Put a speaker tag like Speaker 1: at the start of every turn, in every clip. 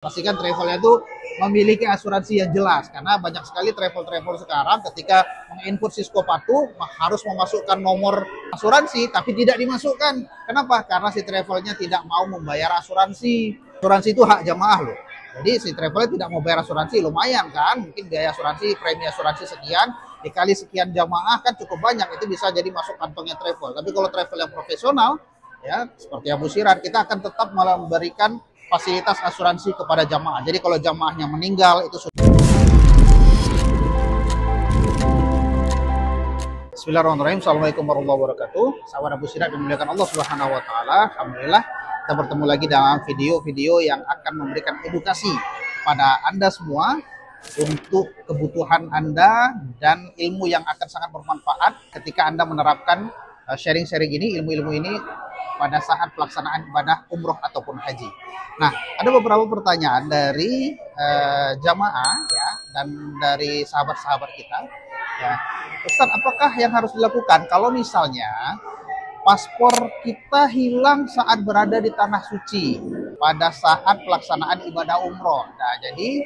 Speaker 1: Pastikan travelnya itu memiliki asuransi yang jelas, karena banyak sekali travel-travel sekarang ketika menginput Siskopatu harus memasukkan nomor asuransi tapi tidak dimasukkan. Kenapa? Karena si travelnya tidak mau membayar asuransi. Asuransi itu hak jamaah loh. Jadi si travelnya tidak mau bayar asuransi, lumayan kan? Mungkin biaya asuransi, premi asuransi sekian, dikali sekian jamaah kan cukup banyak, itu bisa jadi masuk kantongnya travel. Tapi kalau travel yang profesional, ya seperti Abu Sirat, kita akan tetap memberikan fasilitas asuransi kepada jamaah. Jadi kalau jamaahnya meninggal itu sudah. Bismillahirrahmanirrahim. Assalamualaikum warahmatullahi wabarakatuh. Sahabat Abu Sirat dimuliakan Allah Subhanahu wa taala. Alhamdulillah kita bertemu lagi dalam video-video yang akan memberikan edukasi pada Anda semua untuk kebutuhan Anda dan ilmu yang akan sangat bermanfaat ketika Anda menerapkan sharing-sharing ini, ilmu-ilmu ini pada saat pelaksanaan ibadah umroh ataupun haji. Nah, ada beberapa pertanyaan dari jamaah ya dan dari sahabat-sahabat kita. Ya, Ustaz, apakah yang harus dilakukan kalau misalnya paspor kita hilang saat berada di tanah suci pada saat pelaksanaan ibadah umroh? Nah, jadi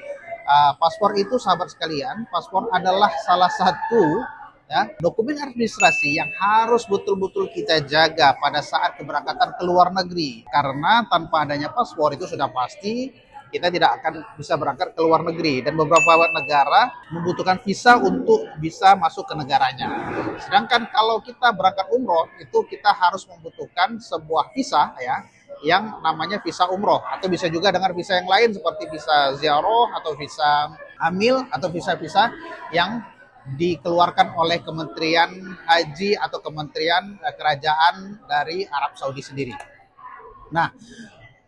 Speaker 1: paspor itu, sahabat sekalian, paspor adalah salah satu ya, dokumen administrasi yang harus betul-betul kita jaga pada saat keberangkatan ke luar negeri. Karena tanpa adanya paspor itu sudah pasti kita tidak akan bisa berangkat ke luar negeri. Dan beberapa negara membutuhkan visa untuk bisa masuk ke negaranya. Sedangkan kalau kita berangkat umroh, itu kita harus membutuhkan sebuah visa ya, yang namanya visa umroh. Atau bisa juga dengan visa yang lain seperti visa ziarah atau visa amil atau visa-visa yang dikeluarkan oleh Kementerian Haji atau Kementerian Kerajaan dari Arab Saudi sendiri. Nah,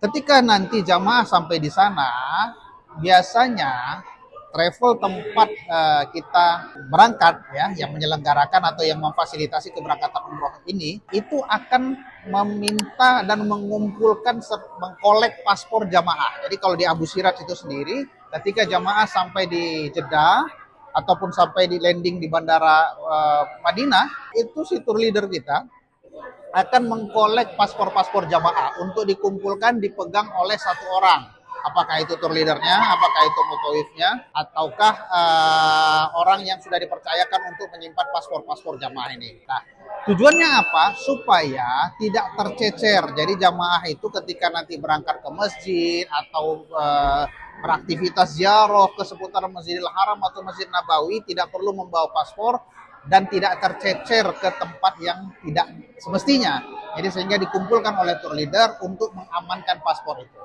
Speaker 1: ketika nanti jamaah sampai di sana, biasanya travel tempat kita berangkat ya, yang menyelenggarakan atau yang memfasilitasi keberangkatan umroh ini, itu akan meminta dan mengumpulkan, mengkolek paspor jamaah. Jadi kalau di Abu Sirat itu sendiri, ketika jamaah sampai di Jeddah ataupun sampai di landing di bandara Madinah, itu si tour leader kita akan mengkolek paspor-paspor jamaah untuk dikumpulkan, dipegang oleh satu orang. Apakah itu tour leadernya, apakah itu mutawifnya, ataukah orang yang sudah dipercayakan untuk menyimpan paspor-paspor jamaah ini. Nah, tujuannya apa? Supaya tidak tercecer. Jadi jamaah itu ketika nanti berangkat ke masjid atau beraktivitas ziarah ke seputaran Masjidil Haram atau Masjid Nabawi, tidak perlu membawa paspor dan tidak tercecer ke tempat yang tidak semestinya. Jadi sehingga dikumpulkan oleh tour leader untuk mengamankan paspor itu.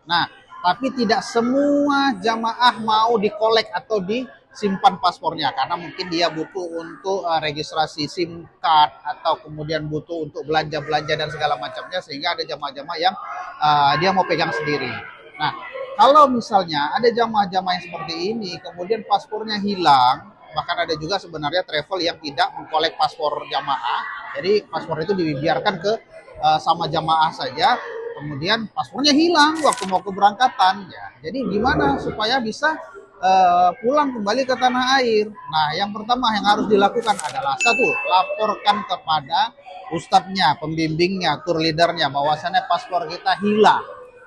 Speaker 1: Nah, tapi tidak semua jamaah mau dikolek atau disimpan paspornya, karena mungkin dia butuh untuk registrasi SIM card atau kemudian butuh untuk belanja-belanja dan segala macamnya, sehingga ada jamaah-jamaah yang dia mau pegang sendiri. Nah, kalau misalnya ada jamaah-jamaah yang seperti ini, kemudian paspornya hilang, bahkan ada juga sebenarnya travel yang tidak mengkolek paspor jamaah, jadi paspor itu dibiarkan ke sama jamaah saja, kemudian paspornya hilang waktu mau keberangkatan. Ya, jadi gimana supaya bisa pulang kembali ke tanah air? Nah, yang pertama yang harus dilakukan adalah satu, laporkan kepada ustadznya, pembimbingnya, tour leadernya bahwasannya paspor kita hilang.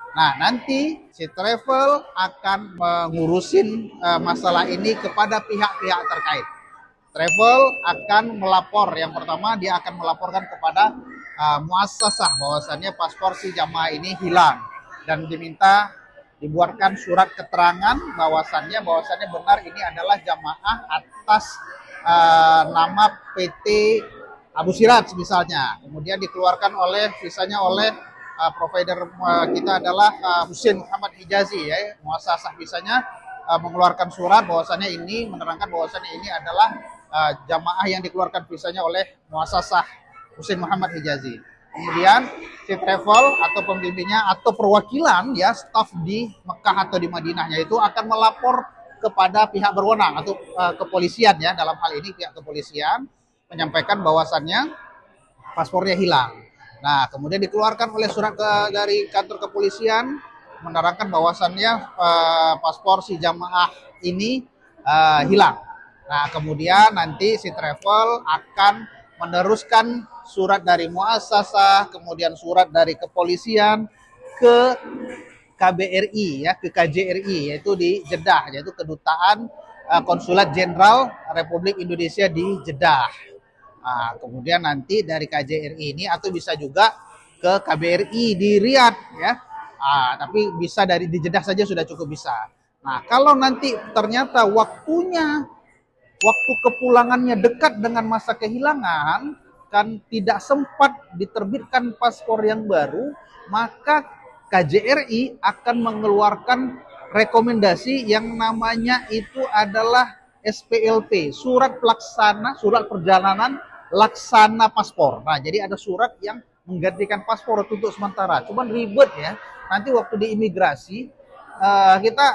Speaker 1: Nah, nanti si travel akan mengurusin masalah ini kepada pihak-pihak terkait. Travel akan melapor, yang pertama dia akan melaporkan kepada muassasah bahwasannya paspor si jamaah ini hilang dan diminta dibuatkan surat keterangan bahwasannya benar ini adalah jamaah atas nama PT Abu Sirat misalnya. Kemudian dikeluarkan oleh visanya oleh provider kita adalah Husin Muhammad Hijazi ya, muassasah visanya mengeluarkan surat bahwasannya ini menerangkan bahwasannya ini adalah jamaah yang dikeluarkan visanya oleh muassasah Husin Muhammad Hijazi. Kemudian si travel atau pembimbingnya atau perwakilan ya, staf di Mekah atau di Madinahnya itu akan melapor kepada pihak berwenang atau kepolisian ya, dalam hal ini pihak kepolisian menyampaikan bahwasannya paspornya hilang. Nah, kemudian dikeluarkan oleh surat dari kantor kepolisian menerangkan bahwasannya paspor si jamaah ini hilang. Nah, kemudian nanti si travel akan meneruskan surat dari muassasah, kemudian surat dari kepolisian ke KBRI ya, ke KJRI, yaitu di Jeddah, yaitu Kedutaan Konsulat Jenderal Republik Indonesia di Jeddah. Nah, kemudian nanti dari KJRI ini atau bisa juga ke KBRI di Riyadh ya. Tapi bisa di Jeddah saja sudah cukup bisa. Nah, kalau nanti ternyata waktu kepulangannya dekat dengan masa kehilangan, kan tidak sempat diterbitkan paspor yang baru, maka KJRI akan mengeluarkan rekomendasi yang namanya itu adalah SPLP, surat perjalanan laksana paspor. Nah, jadi ada surat yang menggantikan paspor untuk sementara. Cuman ribet ya. Nanti waktu di imigrasi kita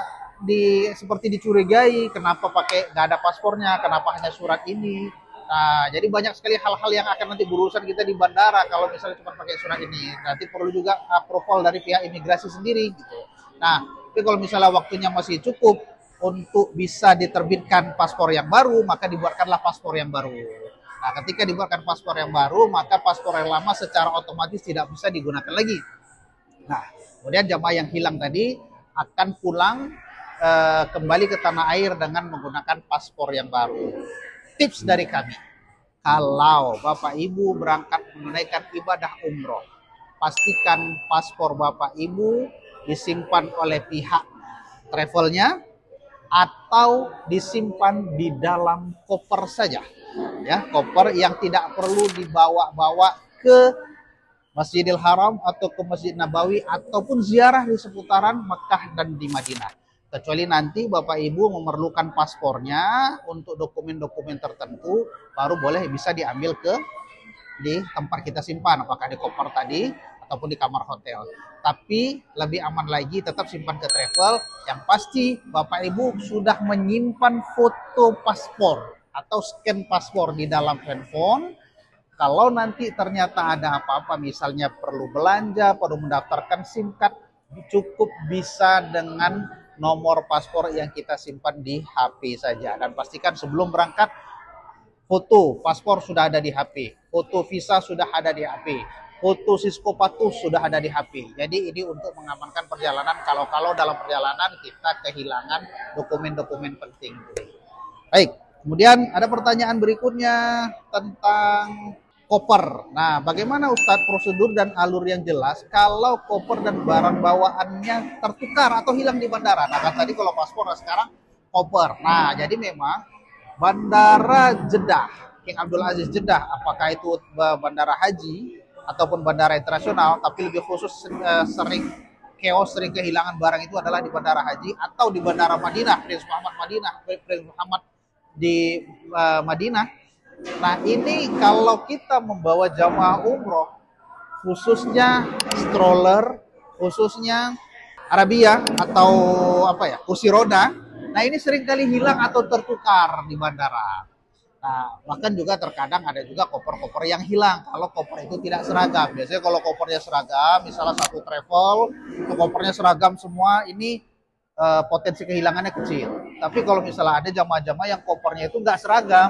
Speaker 1: seperti dicurigai, kenapa nggak ada paspornya, kenapa hanya surat ini. Nah, jadi banyak sekali hal-hal yang akan nanti berurusan kita di bandara kalau misalnya cuma pakai surat ini. Nanti perlu juga approval dari pihak imigrasi sendiri gitu. Nah, tapi kalau misalnya waktunya masih cukup untuk bisa diterbitkan paspor yang baru, maka dibuatkanlah paspor yang baru. Nah, ketika dibuatkan paspor yang baru, maka paspor yang lama secara otomatis tidak bisa digunakan lagi. Nah, kemudian jamaah yang hilang tadi akan pulang kembali ke tanah air dengan menggunakan paspor yang baru. Tips dari kami, kalau Bapak Ibu berangkat menunaikan ibadah umroh, pastikan paspor Bapak Ibu disimpan oleh pihak travelnya atau disimpan di dalam koper saja. Ya, koper yang tidak perlu dibawa-bawa ke Masjidil Haram atau ke Masjid Nabawi ataupun ziarah di seputaran Mekah dan di Madinah. Kecuali nanti Bapak Ibu memerlukan paspornya untuk dokumen-dokumen tertentu, baru boleh bisa diambil di tempat kita simpan, apakah di koper tadi ataupun di kamar hotel. Tapi lebih aman lagi tetap simpan ke travel. Yang pasti Bapak Ibu sudah menyimpan foto paspor atau scan paspor di dalam handphone. Kalau nanti ternyata ada apa-apa, misalnya perlu belanja, perlu mendaftarkan SIM card, cukup bisa dengan nomor paspor yang kita simpan di HP saja. Dan pastikan sebelum berangkat, foto paspor sudah ada di HP, foto visa sudah ada di HP, foto Siskopatus sudah ada di HP. Jadi ini untuk mengamankan perjalanan kalau dalam perjalanan kita kehilangan dokumen-dokumen penting. Baik, kemudian ada pertanyaan berikutnya tentang koper. Nah, bagaimana Ustadz prosedur dan alur yang jelas kalau koper dan barang bawaannya tertukar atau hilang di bandara? Nah, kan tadi kalau paspor, sekarang koper. Nah, jadi memang Bandara Jeddah, King Abdul Aziz Jeddah, apakah itu bandara haji ataupun bandara internasional, tapi lebih khusus sering kehilangan barang itu adalah di bandara haji atau di bandara Madinah, Prince Muhammad di Madinah. Nah, ini kalau kita membawa jamaah umroh, khususnya stroller, khususnya Arabia atau kursi roda, nah ini seringkali hilang atau tertukar di bandara. Nah, bahkan juga terkadang ada juga koper-koper yang hilang kalau koper itu tidak seragam. Biasanya kalau kopernya seragam, misalnya satu travel, kopernya seragam semua, ini potensi kehilangannya kecil. Tapi kalau misalnya ada jamaah-jamaah yang kopernya itu nggak seragam,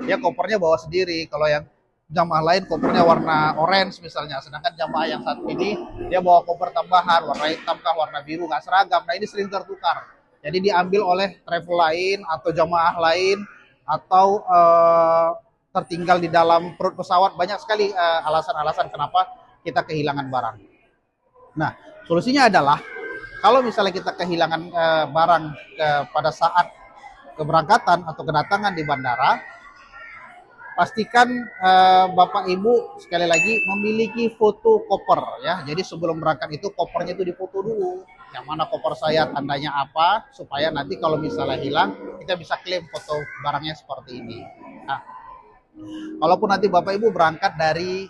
Speaker 1: dia kopernya bawa sendiri. Kalau yang jamaah lain kopernya warna orange misalnya, sedangkan jamaah yang satu ini dia bawa koper tambahan warna hitam kah warna biru, nggak seragam. Nah, ini sering tertukar. Jadi diambil oleh travel lain atau jamaah lain atau tertinggal di dalam perut pesawat. Banyak sekali alasan-alasan kenapa kita kehilangan barang. Nah, solusinya adalah kalau misalnya kita kehilangan barang pada saat keberangkatan atau kedatangan di bandara, pastikan Bapak Ibu sekali lagi memiliki foto koper ya. Jadi sebelum berangkat itu kopernya itu difoto dulu. Yang mana koper saya, tandanya apa, supaya nanti kalau misalnya hilang kita bisa klaim foto barangnya seperti ini. Nah, kalaupun nanti Bapak Ibu berangkat dari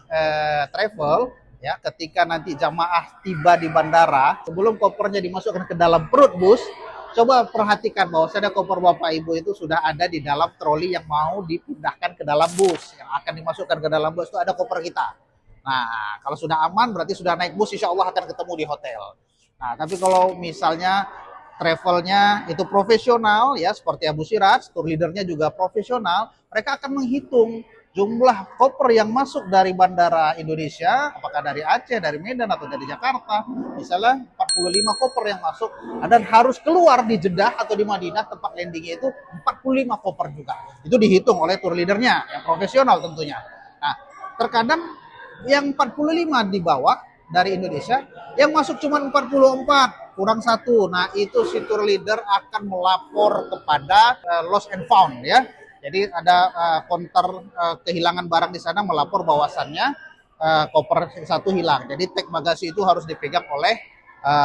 Speaker 1: travel ya, ketika nanti jamaah tiba di bandara, sebelum kopernya dimasukkan ke dalam perut bus, coba perhatikan bahwa ada koper Bapak Ibu itu sudah ada di dalam troli yang mau dipindahkan ke dalam bus. Yang akan dimasukkan ke dalam bus itu ada koper kita. Nah, kalau sudah aman berarti sudah naik bus, insya Allah akan ketemu di hotel. Nah, tapi kalau misalnya travelnya itu profesional ya, seperti Abu Siraj, tour leadernya juga profesional, mereka akan menghitung jumlah koper yang masuk dari bandara Indonesia, apakah dari Aceh, dari Medan, atau dari Jakarta, misalnya 45 koper yang masuk, dan harus keluar di Jeddah atau di Madinah, tempat landingnya itu 45 koper juga. Itu dihitung oleh tour leadernya, yang profesional tentunya. Nah, terkadang yang 45 dibawa dari Indonesia, yang masuk cuma 44, kurang satu. Nah, itu si tour leader akan melapor kepada lost and found ya. Jadi ada counter kehilangan barang di sana, melapor bahwasannya koper satu hilang. Jadi tag bagasi itu harus dipegang oleh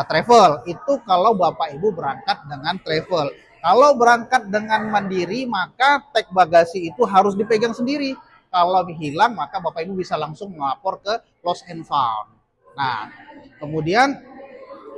Speaker 1: travel. Itu kalau Bapak Ibu berangkat dengan travel. Kalau berangkat dengan mandiri, maka tag bagasi itu harus dipegang sendiri. Kalau hilang, maka Bapak Ibu bisa langsung melapor ke lost and found. Nah, kemudian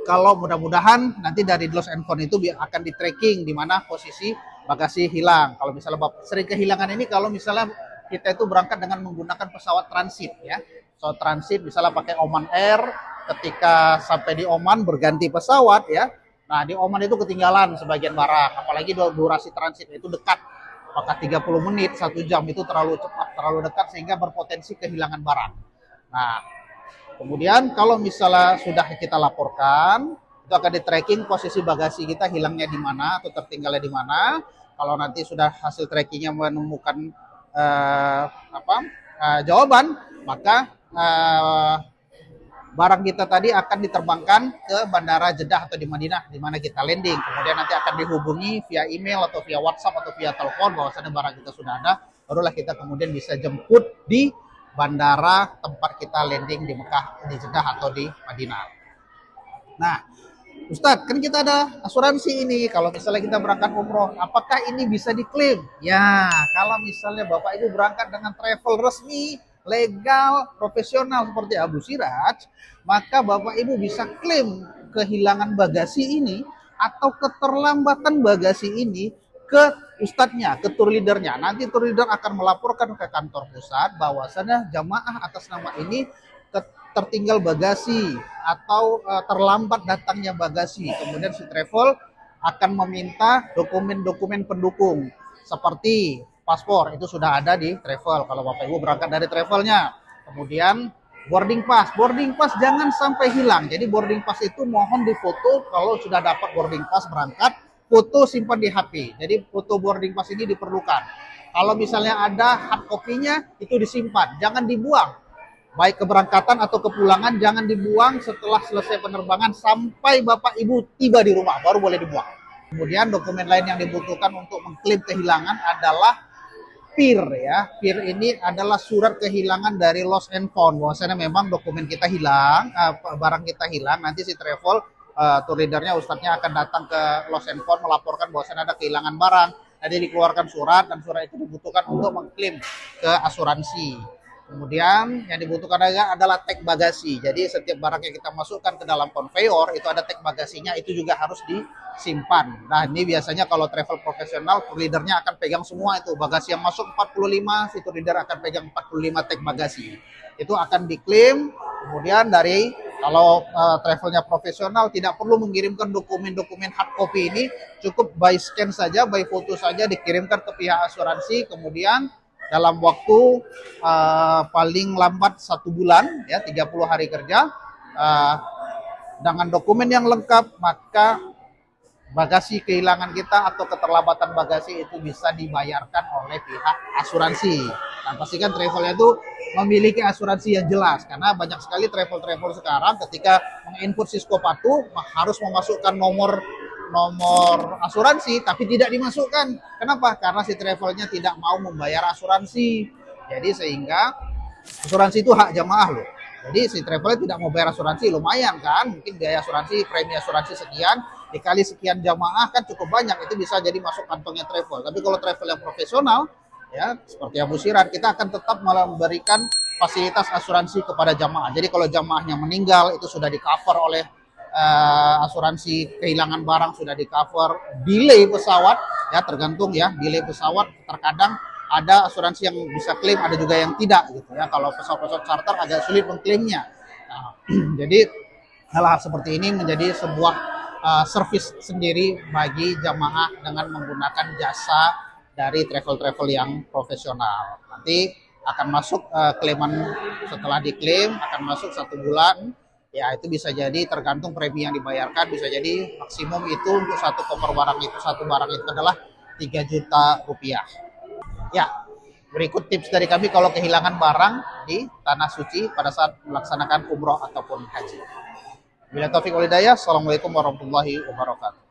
Speaker 1: kalau mudah-mudahan nanti dari lost and found itu akan di tracking di mana posisi bagasi hilang. Kalau misalnya Bapak sering kehilangan ini, kalau misalnya kita itu berangkat dengan menggunakan pesawat transit ya. Pesawat transit misalnya pakai Oman Air, ketika sampai di Oman berganti pesawat ya. Nah, di Oman itu ketinggalan sebagian barang, apalagi durasi transit itu dekat. Apakah 30 menit, 1 jam itu terlalu cepat, terlalu dekat sehingga berpotensi kehilangan barang. Nah, kemudian kalau misalnya sudah kita laporkan, itu akan di-tracking posisi bagasi kita hilangnya di mana atau tertinggalnya di mana. Kalau nanti sudah hasil trackingnya menemukan jawaban, maka barang kita tadi akan diterbangkan ke bandara Jeddah atau di Madinah di mana kita landing. Kemudian nanti akan dihubungi via email atau via WhatsApp atau via telepon bahwasanya barang kita sudah ada. Barulah kita kemudian bisa jemput di bandara tempat kita landing di Mekah, di Jeddah atau di Madinah. Nah, Ustadz, kan kita ada asuransi ini. Kalau misalnya kita berangkat umroh, apakah ini bisa diklaim? Ya, kalau misalnya Bapak Ibu berangkat dengan travel resmi, legal, profesional seperti Abu Siraj, maka Bapak Ibu bisa klaim kehilangan bagasi ini atau keterlambatan bagasi ini ke ustadznya, ke tour leadernya. Nanti tour leader akan melaporkan ke kantor pusat bahwasannya jamaah atas nama ini tertinggal bagasi atau terlambat datangnya bagasi. Kemudian si travel akan meminta dokumen-dokumen pendukung seperti paspor, itu sudah ada di travel kalau Bapak Ibu berangkat dari travelnya. Kemudian boarding pass jangan sampai hilang. Jadi boarding pass itu mohon difoto. Kalau sudah dapat boarding pass berangkat, foto simpan di HP. Jadi foto boarding pass ini diperlukan. Kalau misalnya ada hard copy-nya, itu disimpan, jangan dibuang. Baik keberangkatan atau kepulangan jangan dibuang setelah selesai penerbangan sampai Bapak Ibu tiba di rumah, baru boleh dibuang. Kemudian dokumen lain yang dibutuhkan untuk mengklaim kehilangan adalah PIR ya. PIR ini adalah surat kehilangan dari lost and found. Bahwasanya memang dokumen kita hilang, barang kita hilang, nanti si travel tour leadernya, ustadznya akan datang ke lost and found melaporkan bahwasanya ada kehilangan barang. Nanti dikeluarkan surat, dan surat itu dibutuhkan untuk mengklaim ke asuransi. Kemudian yang dibutuhkan adalah tag bagasi. Jadi setiap barang yang kita masukkan ke dalam konveyor itu ada tag bagasinya, itu juga harus disimpan. Nah, ini biasanya kalau travel profesional, tour leadernya akan pegang semua itu. Bagasi yang masuk 45, si tour leader akan pegang 45 tag bagasi. Itu akan diklaim. Kemudian dari kalau travelnya profesional tidak perlu mengirimkan dokumen-dokumen hard copy ini, cukup by scan saja, by foto saja dikirimkan ke pihak asuransi. Kemudian dalam waktu paling lambat 1 bulan ya, 30 hari kerja, dengan dokumen yang lengkap, maka bagasi kehilangan kita atau keterlambatan bagasi itu bisa dibayarkan oleh pihak asuransi. Dan pastikan travelnya itu memiliki asuransi yang jelas, karena banyak sekali travel sekarang ketika menginput Sisko Patuh harus memasukkan nomor asuransi tapi tidak dimasukkan. Kenapa? Karena si travelnya tidak mau membayar asuransi. Jadi sehingga asuransi itu hak jamaah loh. Jadi si travelnya tidak mau bayar asuransi, lumayan kan? Mungkin biaya asuransi, premi asuransi sekian, dikali sekian jamaah kan cukup banyak, itu bisa jadi masuk kantongnya travel. Tapi kalau travel yang profesional ya seperti Abu Siraj, kita akan tetap memberikan fasilitas asuransi kepada jamaah. Jadi kalau jamaahnya meninggal itu sudah di cover oleh asuransi, kehilangan barang sudah di cover. Delay pesawat ya tergantung ya, delay pesawat terkadang ada asuransi yang bisa klaim, ada juga yang tidak gitu ya. Kalau pesawat-pesawat charter agak sulit mengklaimnya. Nah, jadi hal seperti ini menjadi sebuah servis sendiri bagi jamaah dengan menggunakan jasa dari travel yang profesional. Nanti akan masuk klaiman. Setelah diklaim akan masuk 1 bulan. Ya, itu bisa jadi tergantung premi yang dibayarkan, bisa jadi maksimum itu untuk satu barang itu adalah 3 juta rupiah. Ya, berikut tips dari kami kalau kehilangan barang di tanah suci pada saat melaksanakan umroh ataupun haji. Bila taufik wal hidayah, assalamualaikum warahmatullahi wabarakatuh.